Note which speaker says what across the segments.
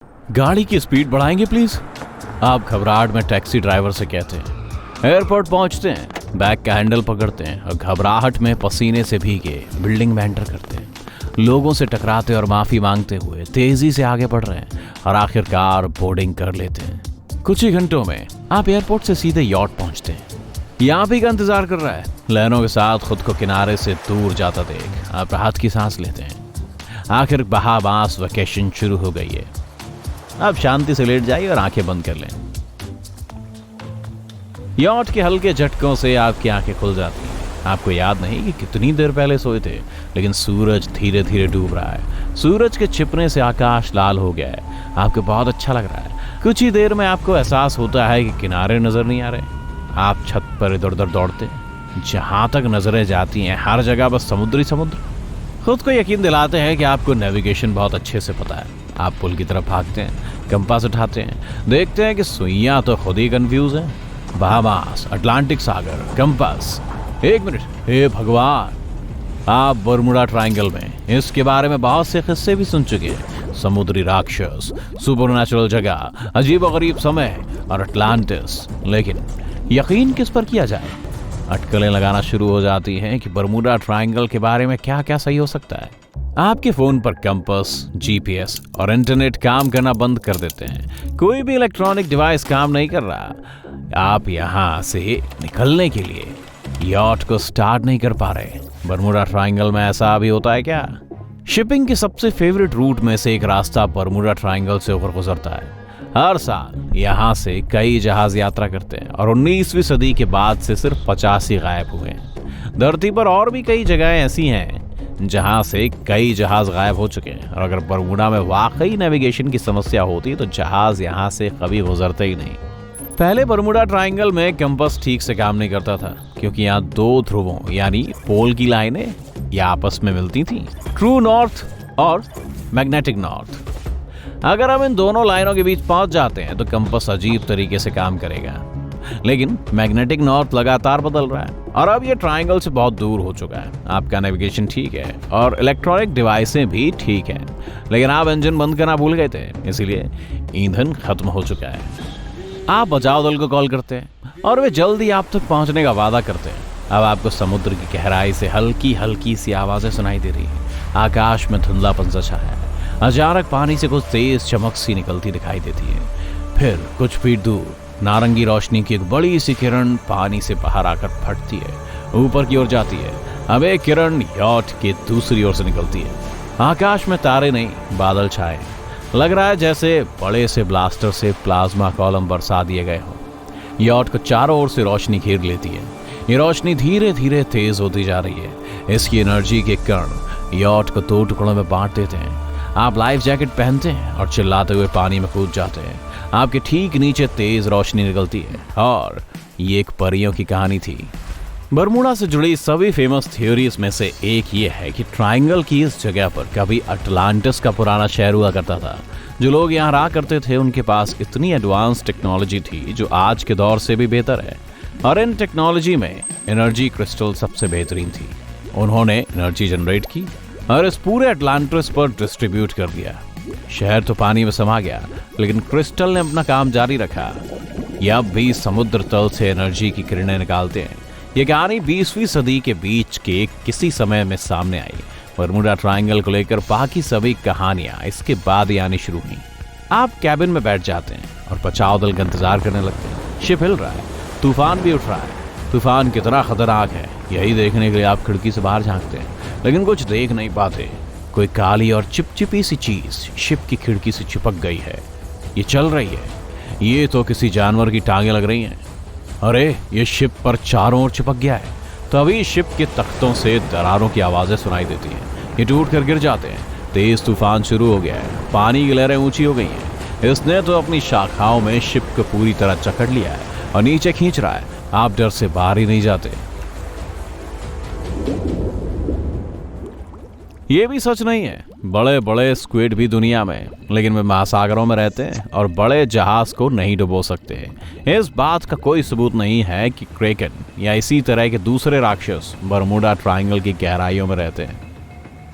Speaker 1: गाड़ी की स्पीड बढ़ाएंगे प्लीज, आप घबराहट में टैक्सी ड्राइवर से कहते हैं। एयरपोर्ट पहुंचते हैं, बैग का हैंडल पकड़ते हैं और घबराहट में पसीने से भीगे बिल्डिंग में एंटर करते हैं। लोगों से टकराते और माफी मांगते हुए तेजी से आगे बढ़ रहे हैं और आखिरकार बोर्डिंग कर लेते हैं। कुछ ही घंटों में आप एयरपोर्ट से सीधे यॉट पहुंचते हैं। यहाँ भी का इंतजार कर रहा है। लहरों के साथ खुद को किनारे से दूर जाता देख आप राहत की सांस लेते हैं। आखिर बहाबास वेकेशन शुरू हो गई है। आप शांति से लेट जाइए और आंखें बंद कर लें। यॉट के हल्के झटकों से आपकी आंखें खुल जाती हैं। आपको याद नहीं कि कितनी देर पहले सोए थे, लेकिन सूरज धीरे धीरे डूब रहा है। सूरज के छिपने से आकाश लाल हो गया है। आपको बहुत अच्छा लग रहा है। कुछ ही देर में आपको एहसास होता है कि किनारे नजर नहीं आ रहे। आप छत पर इधर उधर दौड़ते हैं। जहां तक नजरें जाती हैं हर जगह बस समुद्र ही समुद्र। खुद को यकीन दिलाते हैं कि आपको नेविगेशन बहुत अच्छे से पता है। आप पुल की तरफ भागते हैं, कंपास उठाते हैं, देखते हैं कि सुइयां तो खुद ही कंफ्यूज है। बहामास, अटलांटिक सागर, कंपास। एक मिनट, हे भगवान! आप बरमुडा ट्रायंगल में। इसके बारे में बहुत से किस्से भी सुन चुके हैं। समुद्री राक्षस, सुपरनैचुरल जगह, अजीबोगरीब समय और अटलांटिस। लेकिन यकीन किस पर किया जाए? अटकलें लगाना शुरू हो जाती हैं कि बरमुडा ट्रायंगल के बारे में क्या क्या सही हो सकता है। आपके फोन पर कंपास, जीपीएस और इंटरनेट काम करना बंद कर देते हैं। कोई भी इलेक्ट्रॉनिक डिवाइस काम नहीं कर रहा। आप यहां से निकलने के लिए यॉट को स्टार्ट नहीं कर पा रहे। बरमुडा ट्रायंगल में ऐसा भी होता है क्या? शिपिंग के सबसे फेवरेट रूट में से एक रास्ता बरमुडा ट्रायंगल से होकर गुजरता है। हर साल यहाँ से कई जहाज यात्रा करते हैं और 19वीं सदी के बाद से सिर्फ 50 ही गायब हुए हैं। धरती पर और भी कई जगहें ऐसी हैं जहां से कई जहाज गायब हो चुके हैं। और अगर बरमुडा में वाकई नेविगेशन की समस्या होती तो जहाज यहां से कभी गुजरते ही नहीं। पहले बरमुडा ट्रायंगल में कंपास ठीक से काम नहीं करता था, क्योंकि यहाँ दो ध्रुवों यानी पोल की लाइनें या आपस में मिलती थी, ट्रू नॉर्थ और मैग्नेटिक नॉर्थ। अगर हम इन दोनों लाइनों के बीच पहुंच जाते हैं तो कंपास अजीब तरीके से काम करेगा। लेकिन मैग्नेटिक नॉर्थ लगातार बदल रहा है और अब ये ट्रायंगल से बहुत दूर हो चुका है। आपका नेविगेशन ठीक है और इलेक्ट्रॉनिक डिवाइसें भी ठीक है, लेकिन आप इंजन बंद करना भूल गए थे, इसीलिए ईंधन खत्म हो चुका है। आप बचाव दल को कॉल करते हैं और वे जल्दी आप तक पहुंचने का वादा करते हैं। अब आपको समुद्र की गहराई से हल्की हल्की सी आवाजें सुनाई दे रही हैं। आकाश में धुंधलापन सा छाया है। अचानक पानी से कुछ तेज चमक सी निकलती दिखाई देती है। फिर कुछ फीट दूर नारंगी रोशनी की एक बड़ी सी किरण पानी से बाहर आकर फटती है, ऊपर की ओर जाती है। अब एक किरण यॉट के दूसरी ओर से निकलती है। आकाश में तारे नहीं, बादल छाए। लग रहा है जैसे बड़े से ब्लास्टर से प्लाज्मा कॉलम बरसा दिए गए हों। यॉट को चारों ओर से रोशनी घेर लेती है। ये रोशनी धीरे धीरे तेज होती जा रही है। इसकी एनर्जी के कण यॉट को दो टुकड़ों में बांट देते हैं। आप लाइफ जैकेट पहनते हैं और चिल्लाते हुए पानी में कूद जाते हैं। आपके ठीक नीचे तेज रोशनी निकलती है और ये एक परियों की कहानी थी। बरमुडा से जुड़ी सभी फेमस थ्योरीज में से एक ये है कि ट्रायंगल की इस जगह पर कभी अटलांटिस का पुराना शहर हुआ करता था। जो लोग यहाँ रहा करते थे उनके पास इतनी एडवांस टेक्नोलॉजी थी जो आज के दौर से भी बेहतर है, और इन टेक्नोलॉजी में एनर्जी क्रिस्टल सबसे बेहतरीन थी। उन्होंने एनर्जी जनरेट की और इस पूरे अटलांटिस पर डिस्ट्रीब्यूट कर दिया। शहर तो पानी में समा गया, लेकिन क्रिस्टल ने अपना काम जारी रखा। यह अब भी समुद्र तल से एनर्जी की किरणें निकालते हैं। यह कहानी 20वीं सदी के बीच के किसी समय में सामने आई। बरमुडा ट्रायंगल को लेकर बाकी सभी कहानियां इसके बाद ही आनी शुरू हुई। आप कैबिन में बैठ जाते हैं और बचाव दल का इंतजार करने लगते हैं। शिप हिल रहा है, तूफान भी उठ रहा है। तूफान कितना खतरनाक है यही देखने के लिए आप खिड़की से बाहर झांकते हैं, लेकिन कुछ देख नहीं पाते। कोई काली और चिपचिपी सी चीज शिप की खिड़की से चिपक गई है। ये चल रही है। ये तो किसी जानवर की टांगें लग रही हैं। अरे ये शिप पर चारों ओर चिपक गया है। तभी शिप के तख्तों से दरारों की आवाजें सुनाई देती हैं। ये टूट कर गिर जाते हैं। तेज तूफान शुरू हो गया है। पानी की लहरें ऊंची हो गई हैं। इसने तो अपनी शाखाओं में शिप को पूरी तरह जकड़ लिया है और नीचे खींच रहा है। आप डर से बाहर ही नहीं जाते। ये भी सच नहीं है, बड़े बड़े स्क्विड भी दुनिया में, लेकिन वे महासागरों में रहते हैं और बड़े जहाज को नहीं डुबो सकते। इस बात का कोई सबूत नहीं है कि क्रेकन या इसी तरह के दूसरे राक्षस बरमुडा ट्रायंगल की गहराइयों में रहते हैं।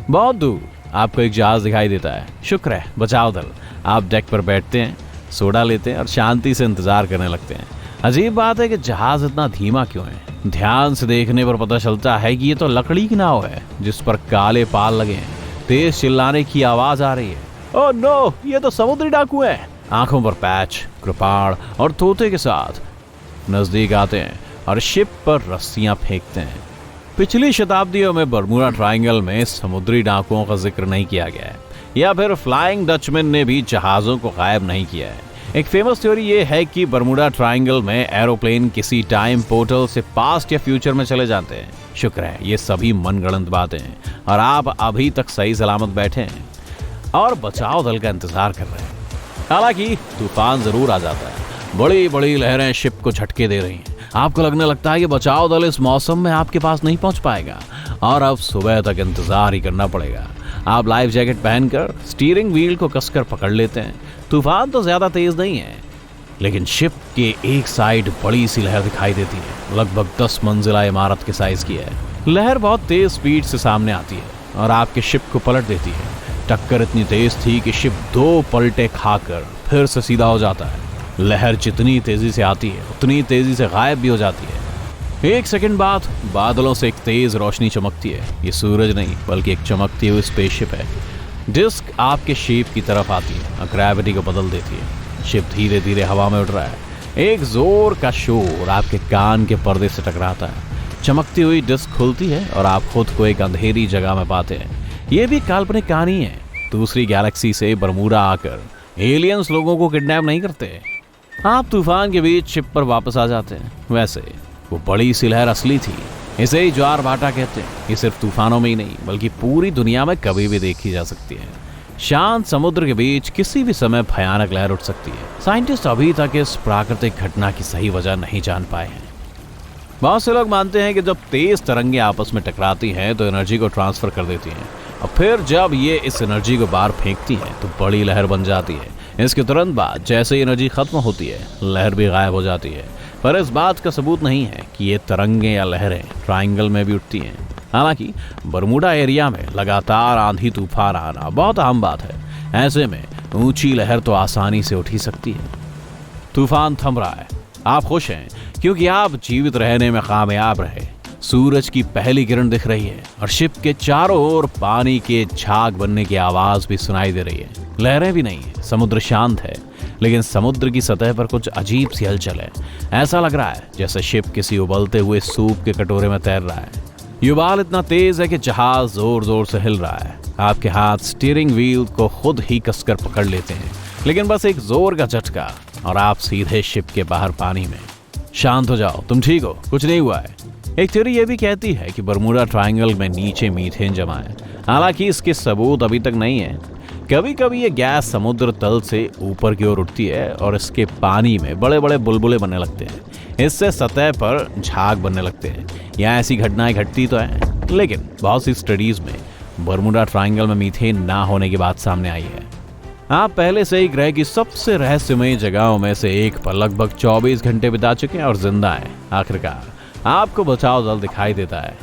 Speaker 1: बहुत दूर आपको एक जहाज दिखाई देता है। शुक्र है बचाव दल। आप डेक पर बैठते हैं, सोडा लेते हैं और शांति से इंतजार करने लगते हैं। अजीब बात है कि जहाज इतना धीमा क्यों है। ध्यान से देखने पर पता चलता है कि ये तो लकड़ी की नाव है जिस पर काले पाल लगे हैं। तेज चिल्लाने की आवाज आ रही है। ओह नो, ये तो समुद्री डाकू हैं। आंखों पर पैच, कृपाण और तोते के साथ नजदीक आते हैं और शिप पर रस्सियां फेंकते हैं। पिछली शताब्दियों में बर्मुडा ट्रायंगल में समुद्री डाकुओं का जिक्र नहीं किया गया है, या फिर फ्लाइंग डचमैन ने भी जहाजों को गायब नहीं किया है। एक फेमस थ्योरी ये है कि बर्मुडा ट्रायंगल में एरोप्लेन किसी टाइम पोर्टल से पास्ट या फ्यूचर में चले जाते हैं। शुक्र है ये सभी मनगढ़ंत बातें हैं और आप अभी तक सही सलामत बैठे हैं और बचाव दल का इंतजार कर रहे हैं। हालांकि तूफान जरूर आ जाता है। बड़ी बड़ी लहरें शिप को झटके दे रही हैं। आपको लगने लगता है कि बचाव दल इस मौसम में आपके पास नहीं पहुंच पाएगा और अब सुबह तक इंतजार ही करना पड़ेगा। आप लाइफ जैकेट पहनकर स्टीयरिंग व्हील को कसकर पकड़ लेते हैं। तूफान तो ज्यादा तेज नहीं है, लेकिन शिप के एक साइड बड़ी सी लहर दिखाई देती है। लगभग 10 मंजिला इमारत के साइज की है। लहर बहुत तेज स्पीड से सामने आती है और आपके शिप को पलट देती है। टक्कर इतनी तेज थी कि शिप 2 पलटे खाकर फिर से सीधा हो जाता है। लहर जितनी तेजी से आती है उतनी तेजी से गायब भी हो जाती है। 1 सेकंड बाद बादलों से एक तेज रोशनी चमकती है। ये सूरज नहीं बल्कि एक चमकती हुई स्पेसशिप है। डिस्क आपके शिप की तरफ आती है और ग्रेविटी को बदल देती है। शिप धीरे धीरे हवा में उड़ रहा है। एक जोर का शोर आपके कान के पर्दे से टकराता है। चमकती हुई डिस्क खुलती है और आप खुद को एक अंधेरी जगह में पाते हैं। ये भी काल्पनिक कहानी है। दूसरी गैलेक्सी से बर्मुडा आकर एलियंस लोगों को किडनैप नहीं करते। आप तूफान के बीच शिप पर वापस आ जाते हैं। वैसे वो बड़ी सी लहर असली थी। इसे ही ज्वार भाटा कहते हैं। ये सिर्फ तूफानों में ही नहीं बल्कि पूरी दुनिया में कभी भी देखी जा सकती है। शांत समुद्र के बीच किसी भी समय भयानक लहर उठ सकती है। साइंटिस्ट अभी तक इस प्राकृतिक घटना की सही वजह नहीं जान पाए हैं। बहुत से लोग मानते हैं कि जब तेज तरंगे आपस में टकराती हैं तो एनर्जी को ट्रांसफर कर देती हैं और फिर जब ये इस एनर्जी को बाहर फेंकती हैं तो बड़ी लहर बन जाती है। इसके तुरंत बाद जैसे एनर्जी खत्म होती है लहर भी गायब हो जाती है। पर इस बात का सबूत नहीं है कि ये तरंगे या लहरें ट्रायंगल में भी उठती हैं। हालांकि बर्मुडा एरिया में लगातार आंधी तूफान आना बहुत आम बात है। ऐसे में ऊंची लहर तो आसानी से उठ ही सकती है। तूफान थम रहा है। आप खुश हैं क्योंकि आप जीवित रहने में कामयाब रहे। सूरज की पहली किरण दिख रही है और शिप के चारों ओर पानी के झाग बनने की आवाज भी सुनाई दे रही है। लहरें भी नहीं है, समुद्र शांत है, लेकिन समुद्र की सतह पर कुछ अजीब सी हलचल है। ऐसा लग रहा है जैसे शिप किसी उबलते हुए सूप के कटोरे में तैर रहा है। ये उबाल इतना तेज है कि जहाज जोर जोर से हिल रहा है। आपके हाथ स्टीयरिंग व्हील को खुद ही कसकर पकड़ लेते हैं, लेकिन बस एक जोर का झटका और आप सीधे शिप के बाहर पानी में। शांत हो जाओ, तुम ठीक हो, कुछ नहीं हुआ है। एक थ्योरी ये भी कहती है कि बर्मुडा ट्रायंगल में नीचे मीथेन जमा है। हालांकि इसके सबूत अभी तक नहीं है। कभी कभी ये गैस समुद्र तल से ऊपर की ओर उठती है और इसके पानी में बड़े बड़े बुलबुले बनने लगते हैं। इससे सतह पर झाग बनने लगते हैं। यहाँ ऐसी घटनाएं घटती तो हैं, लेकिन बहुत सी स्टडीज में बर्मुडा ट्रायंगल में मीथेन ना होने की बात सामने आई है। आप पहले से ही ग्रह की सबसे रहस्यमयी जगहों में से एक पर लगभग 24 घंटे बिता चुके हैं और जिंदा हैं। आखिरकार आपको बचाव दल दिखाई देता है।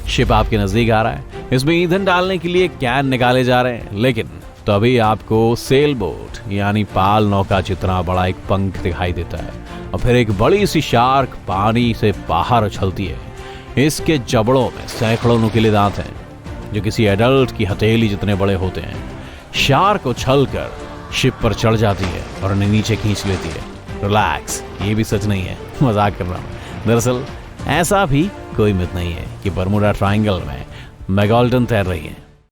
Speaker 1: शिप आपके नजदीक आ रहा है। इसमें ईंधन डालने के लिए कैन निकाले जा रहे हैं, लेकिन तभी आपको सेल बोट यानी पाल नौका जितना बड़ा एक पंख दिखाई देता है और फिर एक बड़ी सी शार्क पानी से बाहर उछलती है। इसके जबड़ों में सैकड़ों नुकीले दांत हैं जो किसी एडल्ट की हथेली जितने बड़े होते हैं। शार्क उछलकर शिप पर चढ़ जाती है और उन्हें नीचे खींच लेती है। रिलैक्स, ये भी सच नहीं है, मजाक कर रहा हूँ। दरअसल ऐसा भी कोई मिथ नहीं है कि बर्मुडा ट्रायंगल में मेगालोडन तैर रही है।